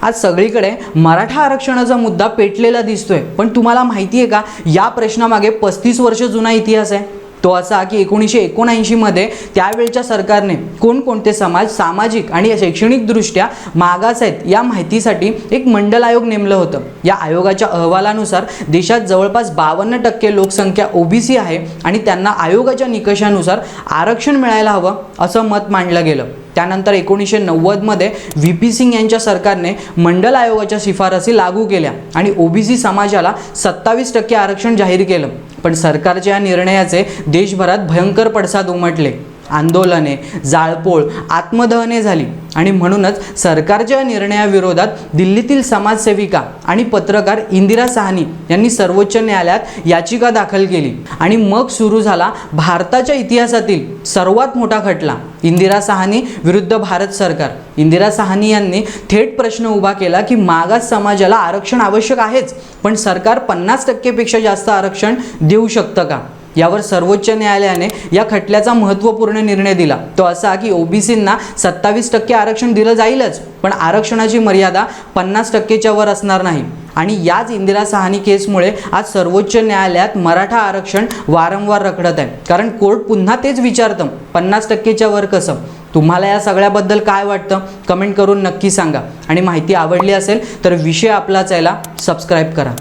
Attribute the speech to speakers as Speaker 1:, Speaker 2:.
Speaker 1: आज सगळीकडे मराठा आरक्षणाचा मुद्दा पेटलेला दिसतोय, पण तुम्हाला माहिती आहे का या प्रश्नामागे 35 वर्ष जुना इतिहास आहे। तो असा की 1979 मध्ये त्यावेळच्या सरकारने कोणकोणते समाज सामाजिक आणि शैक्षणिकदृष्ट्या मागास आहेत या माहितीसाठी एक मंडल आयोग नेमलं होतं। या आयोगाच्या अहवालानुसार देशात जवळपास 52% लोकसंख्या ओबीसी आहे आणि त्यांना आयोगाच्या निकषानुसार आरक्षण मिळायला हवं असं मत मांडलं गेलं। त्यानंतर 1990 मध्ये व्ही.पी. सिंग यांच्या सरकारने मंडल आयोगाच्या शिफारसी लागू केल्या आणि ओबीसी समाजाला 27% आरक्षण जाहीर केलं। पण सरकारच्या या निर्णयाचे देशभरात भयंकर पडसाद उमटले। आंदोलने, जाळपोळ, आत्मदहने झाली आणि म्हणूनच सरकारच्या निर्णयाविरोधात दिल्लीतील समाजसेविका आणि पत्रकार इंदिरा साहनी यांनी सर्वोच्च न्यायालयात याचिका दाखल केली आणि मग सुरू झाला भारताच्या इतिहासातील सर्वात मोठा खटला, इंदिरा साहनी विरुद्ध भारत सरकार। इंदिरा साहनी यांनी थेट प्रश्न उभा केला की मागास समाजाला आरक्षण आवश्यक आहेच, पण सरकार 50% पेक्षा जास्त आरक्षण देऊ शकतं का? यावर सर्वोच्च न्यायालयाने या खटल्याचा महत्त्वपूर्ण निर्णय दिला। तो असा की ओबीसींना 27% आरक्षण दिलं जाईलच, पण आरक्षणाची मर्यादा 50%च्या वर असणार नाही। आणि याच इंदिरा साहनी केसमुळे आज सर्वोच्च न्यायालयात मराठा आरक्षण वारंवार रखडत आहे, कारण कोर्ट पुन्हा तेच विचारतं 50%च्या वर कसं। तुम्हाला या सगळ्याबद्दल काय वाटतं कमेंट करून नक्की सांगा आणि माहिती आवडली असेल तर विषय आपलाच याला सबस्क्राईब करा।